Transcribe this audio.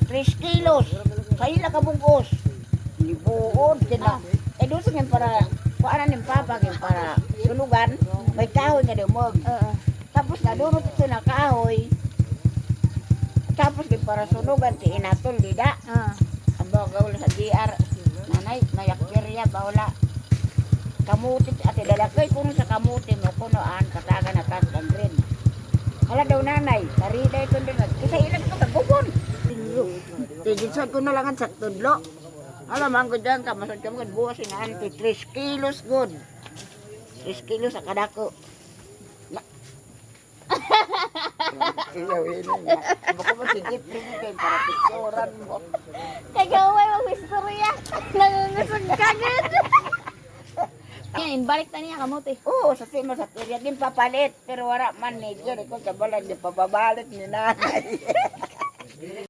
3 kilos. Kayo lang kabungkos. Libuod sila. Eh doon sa para kuanan ng papa para sunugan. May kahoy nga dumog. Tapos na doon ito na kahoy. Tapos para sunugan ti inatol dida. Ang bagawal sa GR. Nanay, mayakirya bawla. Kamuti at ilalagay kuno sa kamuti mo kunoan katagan na tatang green. Hala daw nanay, sarida ito din. Isa ilang ito kagubon. Tigitsan ko na lang sa tudlo. Alam ko dyan ka, masad ka mga buwas na anti 3 kilos good. 3 kilos sa kadako. Ilaw-ilaw nga. Baka masigit rin kayo para picturan mo. Kagaway mag-istorya. Nangungusun ka agad. Yan, balik na niya kamote. Oo, sa sima sa kanya din papalit. Pero wala man ni Diyan. Ikaw sa balag, di pababalit ni nanay.